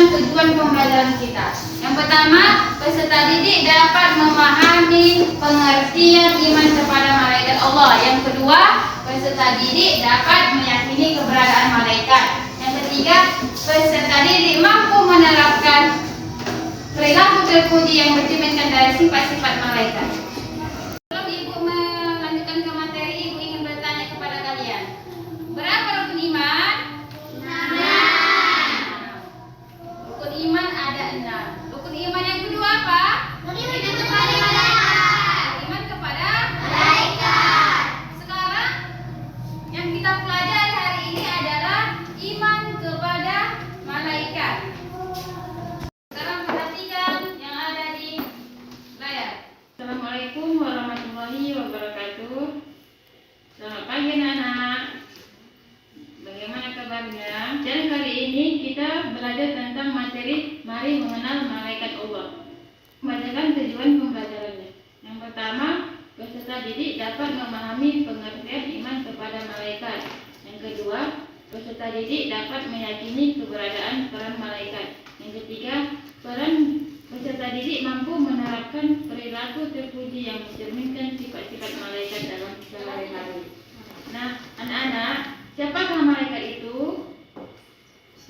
tujuan pembelajaran kita. Yang pertama, peserta didik dapat memahami pengertian iman kepada malaikat Allah. Yang kedua, peserta didik dapat meyakini keberadaan malaikat. Yang ketiga, peserta didik mampu menerapkan perilaku terpuji yang bercerminkan dari sifat-sifat malaikat. Sebelum Ibu melanjutkan ke materi, Ibu ingin bertanya kepada kalian, berapa rukun iman? 6. Rukun iman ada 6. Rukun iman yang kedua apa? Beriman kepada malaikat. Beriman kepada malaikat. Sekarang yang kita pelajari hari ini adalah iman kepada malaikat. Sekarang perhatikan yang ada di layar. Assalamualaikum warahmatullahi wabarakatuh. Selamat pagi anak-anak. Bagaimana kabarnya? Dan kali ini kita belajar tentang materi Mari Mengenal Malaikat Allah. Bacakan tujuan pembelajarannya. Yang pertama, peserta didik dapat memahami pengertian iman kepada malaikat. Yang kedua, peserta didik dapat meyakini keberadaan peran malaikat. Yang ketiga, peran peserta didik mampu menerapkan perilaku terpuji yang mencerminkan sifat-sifat malaikat dalam sehari-hari. Nah, anak-anak, siapakah malaikat itu?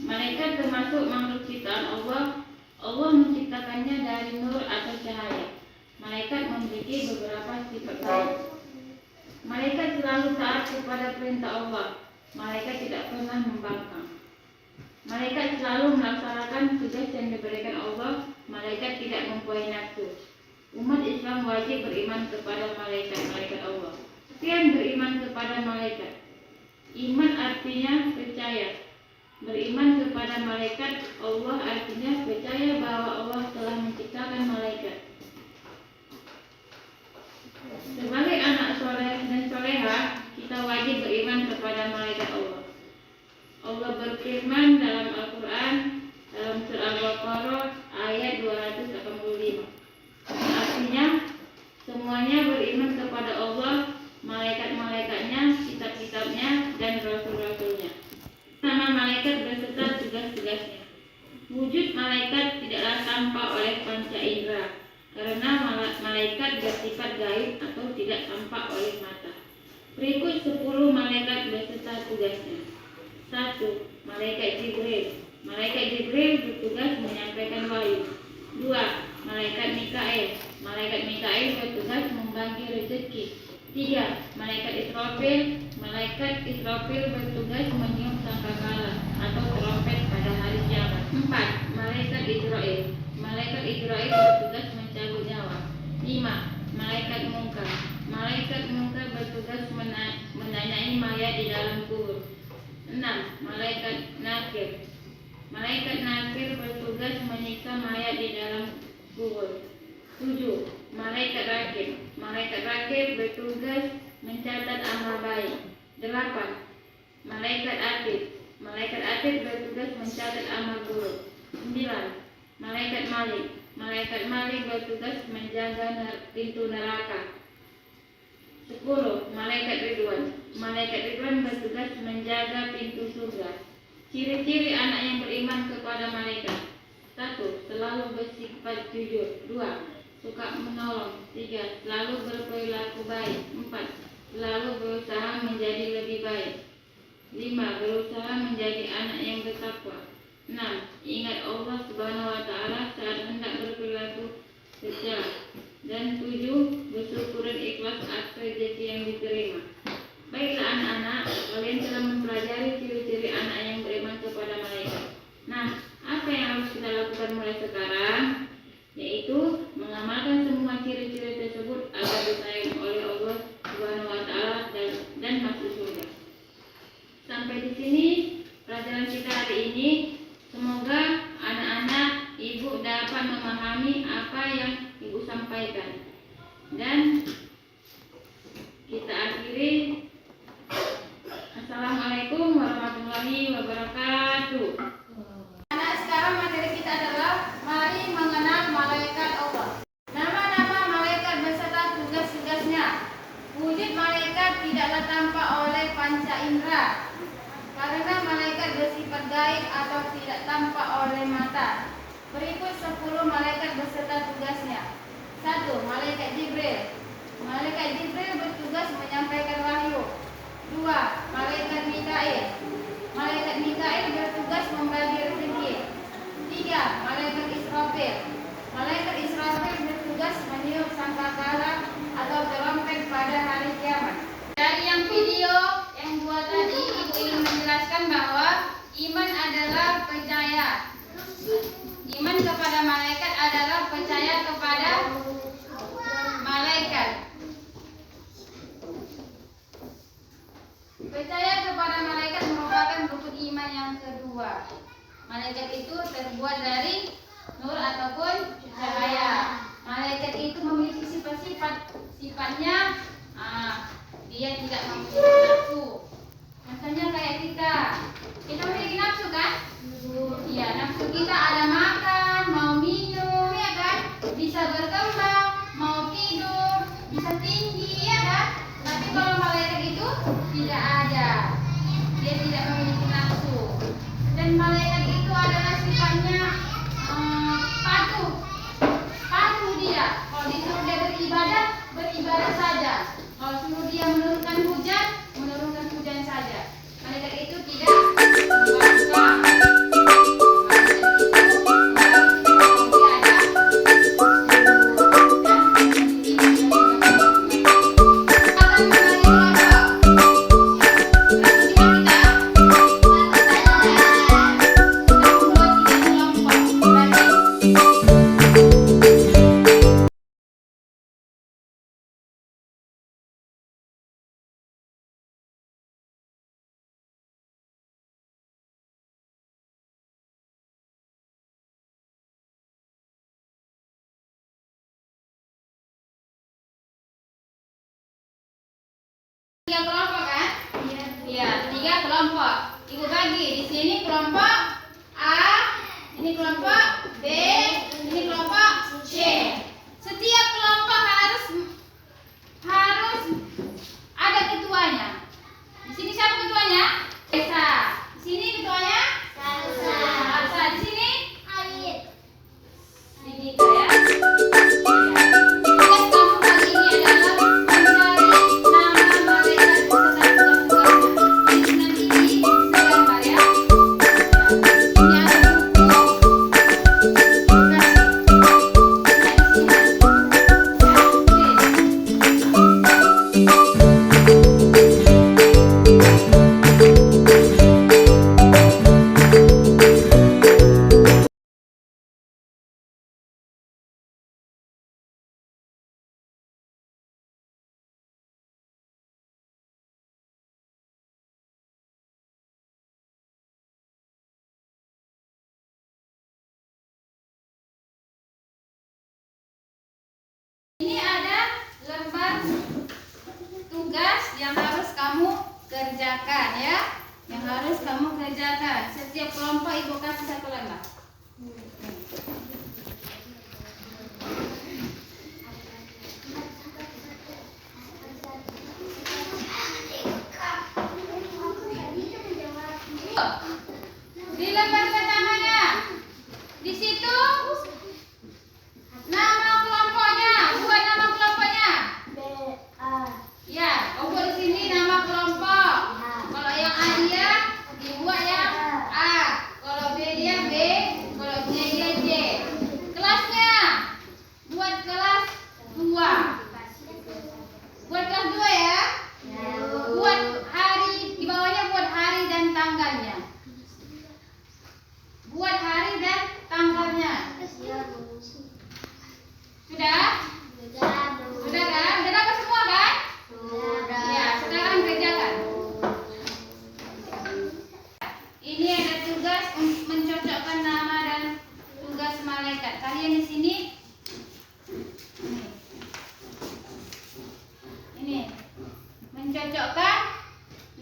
Malaikat termasuk makhluk ciptaan Allah. Allah menciptakannya dari nur atau cahaya. Malaikat memiliki beberapa sifat baik. Malaikat selalu taat kepada perintah Allah. Malaikat tidak pernah membangkang. Malaikat selalu melaksanakan tugas yang diberikan Allah. Malaikat tidak mempunyai nafsu. Umat Islam wajib beriman kepada malaikat Allah. Sekian beriman kepada malaikat. Iman artinya percaya. Beriman kepada malaikat Allah artinya percaya bahwa Allah telah menciptakan malaikat. Sebagai anak soleh dan soleha, kita wajib beriman kepada malaikat Allah. Allah berfirman dalam Al-Quran dalam surah Al-Baqarah ayat 285. Artinya semuanya beriman kepada Allah, malaikat-malaikatnya, kitab-kitabnya, dan rasul-rasulnya. Nama malaikat beserta tugas-tugasnya. Wujud malaikat tidaklah tampak oleh panca indera, karena malaikat bersifat gaib atau tidak tampak oleh mata. Berikut 10 malaikat beserta tugasnya. 1. Malaikat Jibril. Malaikat Jibril bertugas menyampaikan wahyu. 2. Malaikat Mikail. Malaikat Mikail bertugas membagi rezeki. 3. Malaikat Israfil. Malaikat Israfil bertugas meniup sangkakala atau trompet pada hari kiamat. 4. Malaikat Israel. Malaikat Israel bertugas mencabut nyawa. 5. Malaikat Munkar. Malaikat Munkar bertugas menanyai mayat di dalam kubur. 6. Malaikat Nakir. Malaikat Nakir bertugas menyiksa mayat di dalam kubur. 7. Malaikat Rakib. Malaikat Rakib bertugas mencatat amal baik. 8. Malaikat Atid. Malaikat Atid bertugas mencatat amal buruk. 9. Malaikat Malik. Malaikat Malik bertugas menjaga pintu neraka. 10. Malaikat Ridwan. Malaikat Ridwan bertugas menjaga pintu surga. Ciri-ciri anak yang beriman kepada malaikat. 1. Selalu bersifat jujur. 2. Suka menolong. 3. Selalu berperilaku baik. 4. Selalu berusaha menjadi lebih baik. 5. Berusaha menjadi anak yang bertakwa. 6. Ingat Allah Subhanahu wa Ta'ala saat hendak berperilaku secara. Dan 7. Bersyukur dan ikhlas atas rezeki yang diterima. Baiklah anak-anak, kalian telah mempelajari ciri-ciri anak yang beriman kepada malaikat. Nah, apa yang harus kita lakukan mulai sekarang? Yaitu mengamalkan semua ciri-ciri tersebut agar disayang oleh Allah Subhanahu wa Ta'ala dan masuk surga. Sampai di sini pelajaran kita hari ini. Semoga anak-anak ibu dapat memahami apa yang ibu sampaikan. Dan kita akhiri. Assalamualaikum warahmatullahi wabarakatuh. Anak, sekarang materi kita adalah Mari Mengenal Malaikat Allah. Nama-nama malaikat beserta tugas-tugasnya. Wujud malaikat tidaklah tampak oleh panca indera, karena malaikat bersifat gaib atau tidak tampak oleh mata. Berikut 10 malaikat beserta tugasnya. 1. Malaikat Jibril. Malaikat Jibril bertugas menyampaikan wahyu. 2. Malaikat Mikail. Malaikat Mikail bertugas membagi rezeki. 3. Malaikat Israfil. Malaikat Israfil bertugas meniup sangkakala atau terompet pada hari kiamat. Dari yang video yang dua tadi, Ibu ingin menjelaskan bahwa iman adalah percaya. Iman kepada malaikat adalah percaya kepada malaikat. Percaya kepada malaikat merupakan rukun iman yang kedua. Malaikat itu terbuat dari nur ataupun cahaya. Malaikat itu memiliki sifat-sifatnya. Dia tidak memiliki nafsu. Contohnya kayak kita memiliki nafsu kan? Iya, nafsu kita ada makan, mau minum, ya kan? Bisa berkembang, mau tidur, bisa tinggi, ya kan? Tapi kalau malaikat itu tidak ada. Dia tidak memiliki nafsu. Dan malaikat itu adalah sifatnya patuh. Patuh dia. Kalau disuruh dia beribadah, beribadah saja. Kalau suruh dia menurunkan hujan saja. Malaikat itu tidak melakukan. Tiga kelompok kan? Iya, 3 kelompok. Ibu bagi di sini kelompok A, ini kelompok B, ini kelompok C. Setiap kelompok harus ada ketuanya. Di sini siapa ketuanya? Esa. Di sini ketuanya? Salsa. Di sini? Alif. Gitu ya. Ini ada lembar tugas yang harus kamu kerjakan ya. Yang harus kamu kerjakan. Setiap kelompok Ibu kasih 1 lembar. Di lembar pertamanya, di situ nama kelompoknya, buat nama kelompoknya. Ya, buat di sini nama kelompok. Kalau yang A dia dibuat yang A, kalau B dia B, kalau C dia C. Kelasnya buat kelas 2. Buat kelas 2 ya. Buat hari di bawahnya, buat hari dan tanggalnya. Buat hari dan tanggalnya. Sudah? Sudah kan? Sudah dapat semua kan? Ya, sekarang kerjakan. Ini ada tugas mencocokkan nama dan tugas malaikat. Kalian di sini ini mencocokkan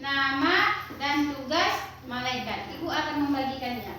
nama dan tugas malaikat. Ibu akan membagikannya.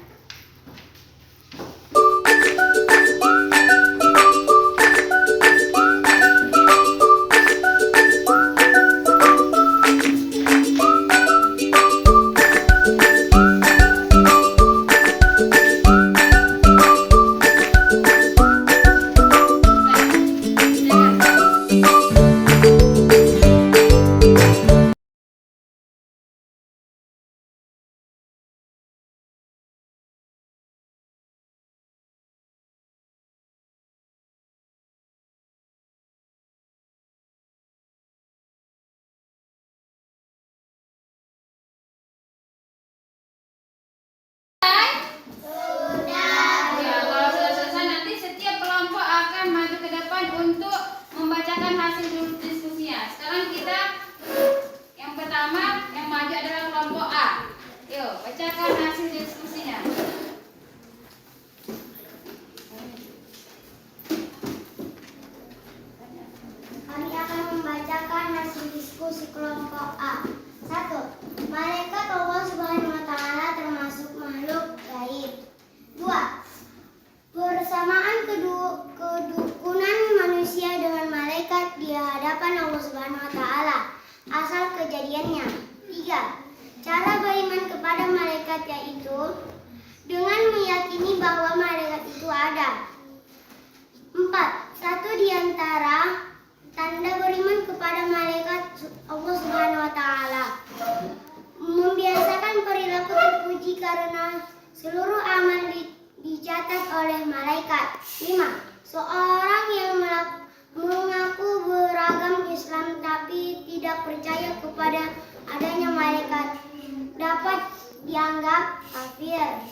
bacakan hasil dulu diskusinya. Sekarang kita yang pertama yang maju adalah kelompok A. Yuk, bacakan hasil diskusinya. Kami akan membacakan hasil diskusi kelompok A. 1. Malaikat Allah Subhanahu wa taala termasuk makhluk gaib. 2. Persamaan kedukunan manusia dengan malaikat di hadapan Allah Subhanahu wa taala. Asal kejadiannya. 3. Cara beriman kepada malaikat yaitu dengan meyakini bahwa malaikat itu ada. 4. Satu di antara tanda beriman kepada malaikat Allah Subhanahu wa taala membiasakan perilaku terpuji karena seluruh amal dicatat oleh malaikat. 5. Seorang yang mengaku beragam Islam tapi tidak percaya kepada adanya malaikat dapat dianggap kafir.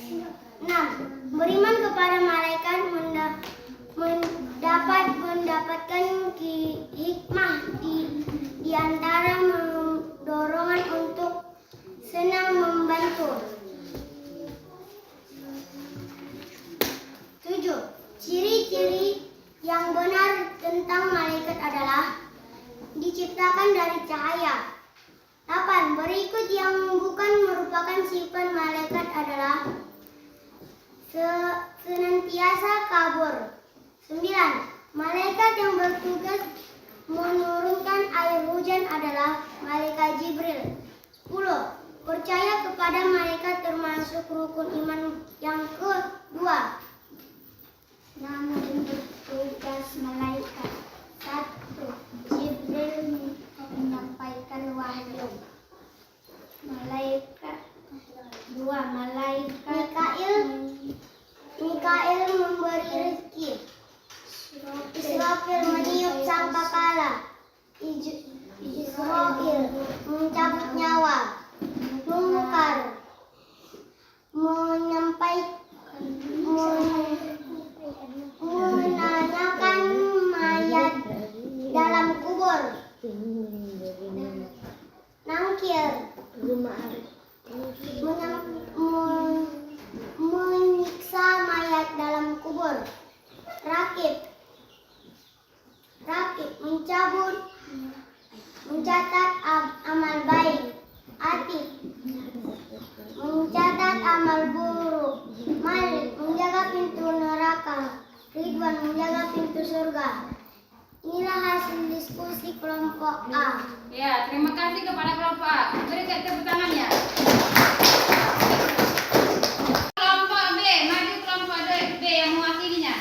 6. Beriman kepada malaikat dapat mendapatkan hikmah di antara dorongan untuk senang membantu. 7. Ciri-ciri yang benar tentang malaikat adalah diciptakan dari cahaya. 8. Berikut yang bukan merupakan sifat malaikat adalah senantiasa kabur. 9. Malaikat yang bertugas menurunkan air hujan adalah malaikat Jibril. 10. Percaya kepada malaikat termasuk rukun iman yang kedua. Nama dan tugas malaikat. 1. Jibril menyampaikan wahyu. Malaikat. 2. Malaikat Mikail memberi rezeki. Israfil meniup sangkakala. Israfil mencabut nyawa. Munkar menanyakan mayat dalam kubur. Nangkir menyiksa mayat dalam kubur. Rakib mencatat amal baik. Atib mencatat amal buruk. Malik menjaga pintu neraka. Ridwan menjaga pintu surga. Inilah hasil diskusi kelompok A. Ya, terima kasih kepada kelompok A. Berikan tepuk tangannya. Kelompok B, maju kelompok B yang mewakilinya.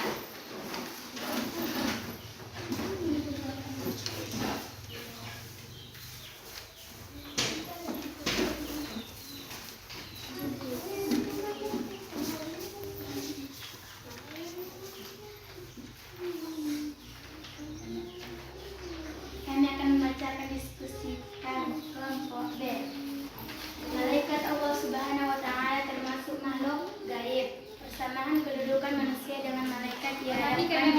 Kami akan membacakan diskusikan kelompok B. Malaikat Allah Subhanahu wa taala termasuk makhluk gaib. Persamaan kedudukan manusia dengan malaikat di hadapan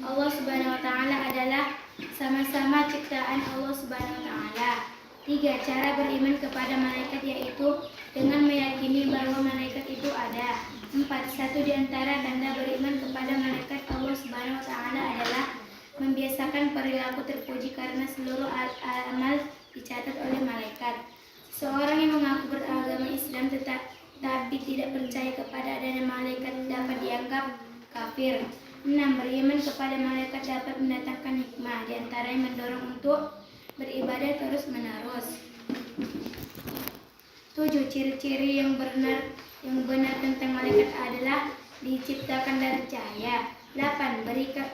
Allah Subhanahu wa taala adalah sama-sama ciptaan Allah Subhanahu wa taala. 3. Cara beriman kepada malaikat yaitu dengan meyakini bahwa malaikat itu ada. 4. Satu di antara tanda beriman kepada malaikat Allah Subhanahu wa taala adalah membiasakan perilaku terpuji karena seluruh amal dicatat oleh malaikat. Seorang yang mengaku beragama Islam tapi tidak percaya kepada adanya malaikat dapat dianggap kafir. 6. Beriman kepada malaikat dapat mendatangkan hikmah, di antaranya mendorong untuk beribadah terus-menerus. 7. Ciri-ciri yang benar tentang malaikat adalah diciptakan dari cahaya. 8.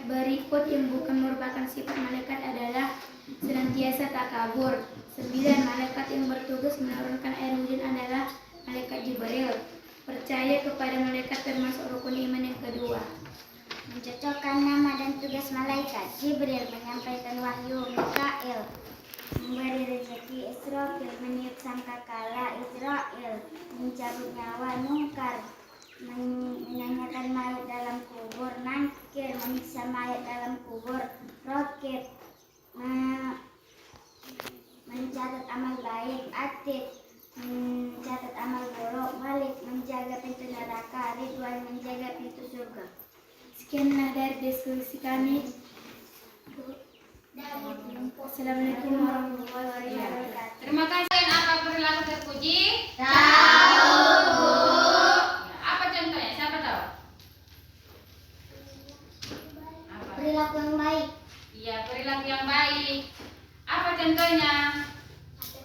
Berikut yang bukan merupakan sifat malaikat adalah senantiasa takabur. 9. Malaikat yang bertugas menurunkan air hujan adalah malaikat Jibril. Percaya kepada malaikat termasuk rukun iman yang kedua. Mencocokkan nama dan tugas malaikat. Jibril menyampaikan wahyu. Mikail memberi rezeki. Israfil meniup sangkakala. Israel mencabut nyawa. Munkar menanyakan mayat dalam kubur. Nangkir menyiksa mayat dalam kubur. Rakib mencatat amal baik. Atid mencatat amal buruk. Malik menjaga pintu neraka. Ridwan menjaga pintu surga. Sekianlah dari diskusi kami. Assalamualaikum warahmatullahi wabarakatuh. Terima kasih. Apa perilaku terpuji? Apa contohnya? Siapa tahu? Apa? Perilaku yang baik. Iya, perilaku yang baik. Apa contohnya?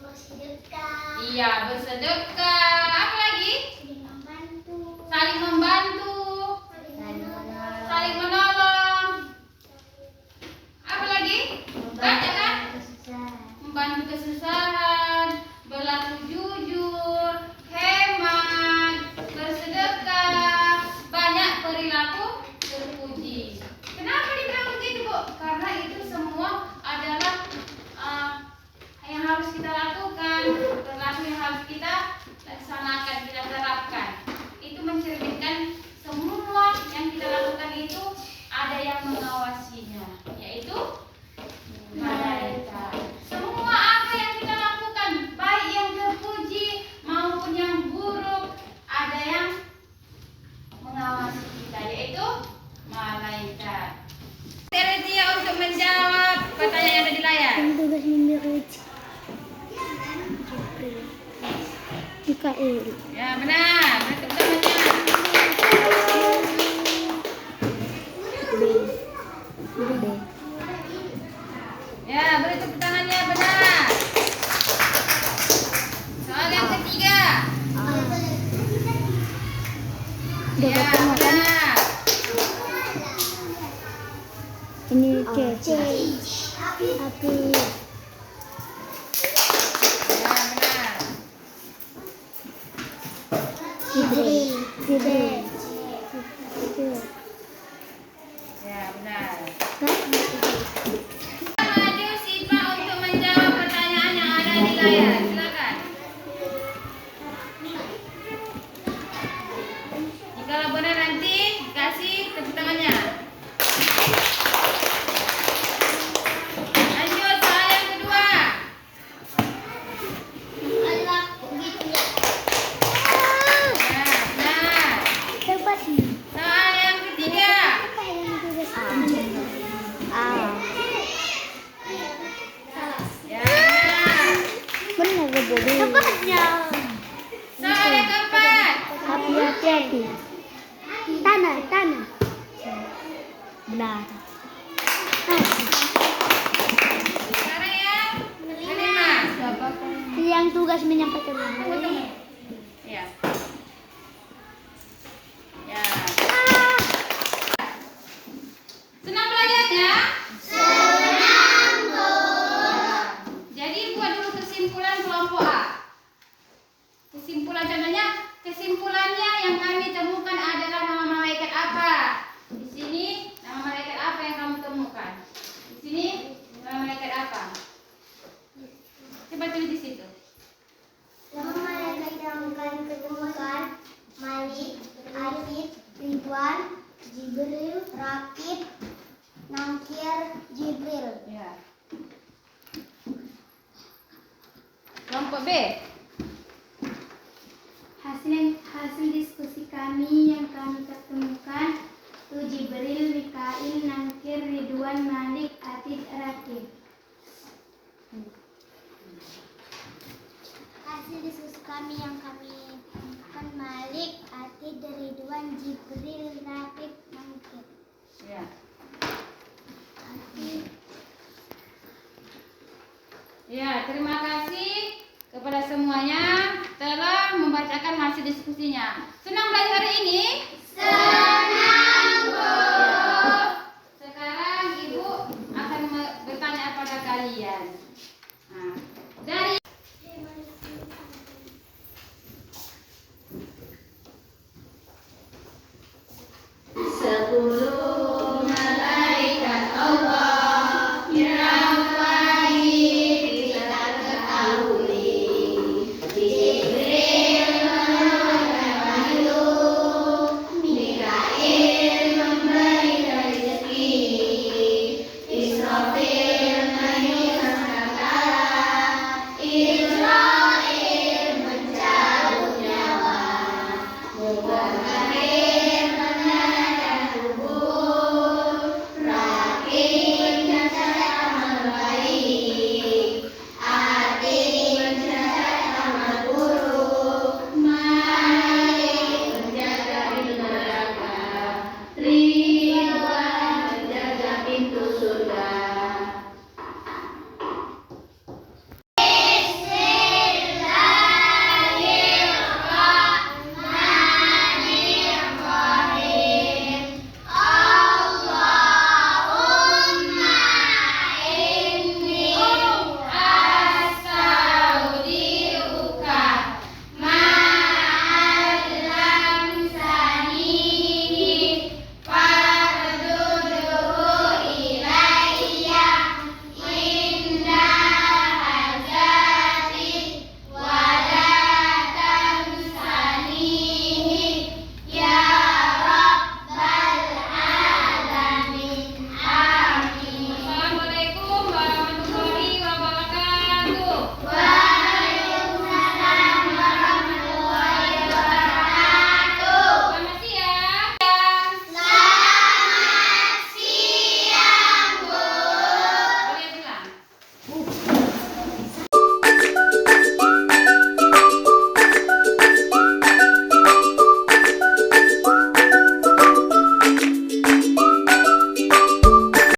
Bersedekah. Iya, bersedekah. Apa lagi? Membantu. Saling membantu. Saling menolong. Apa lagi? Banyak kan? Membantu kesusahan, berlaku jujur, hemat, bersedekah. Banyak perilaku terpuji. Kenapa dibilang begitu, Bu? Karena itu semua adalah yang harus kita lakukan, perilaku yang harus kita laksanakan, kita terapkan. Itu mencerminkan semua yang kita lakukan itu ada yang mengawasinya, yaitu malaikat. Semua apa yang kita lakukan, baik yang terpuji maupun yang buruk, ada yang mengawasi kita, yaitu malaikat. Dia untuk menjawab pertanyaan yang ada di layar. Tugas menurut Mikael. Ya, benar. Tepuk tangannya. Ya, beri tepuk tangannya, benar. Soal yang ketiga. Ya, benar. Ini C. Api. Ya, benar. Jibril. Ya, benar. Maju Siva untuk menjawab pertanyaan yang ada di layar. Silakan. Jika benar nanti kasih tepuk tangannya. Lanjut soal yang kedua. Ya, benar. Soal yang ketiga. Ya, benar. Benar Tepatnya. Soal yang keempat. Hati-hati. Tanah. Benar. Sekarang yang kelima. Yang tugas menyampaikan. Ya. Ya. Senang belajarnya? Senang, Bu. Jadi buat dulu kesimpulan kelompok A. Kesimpulannya yang kami temukan adalah nama malaikat apa? Di sini nama malaikat apa yang kamu temukan? Di sini nama malaikat apa? Coba tulis di situ. Nama malaikat yang kami ketemukan Malik, Atid, Ridwan, Jibril, Rakib, Nangkir, Jibril. Ya. Kelompok B. Hasil diskusi kami yang kami ketemukan itu Jibril, Mikail, Nangkir, Ridwan, Malik, Atid, Rakib. Hasil diskusi kami yang kami temukan Malik, Atid, Ridwan, Jibril, Rakib, Nangkir. Ya. Ya, terima kasih kepada semuanya telah membacakan hasil diskusinya. Senang belajar hari ini? Senang, Bu. Sekarang Ibu akan bertanya pada kalian. Nah, dari Lahir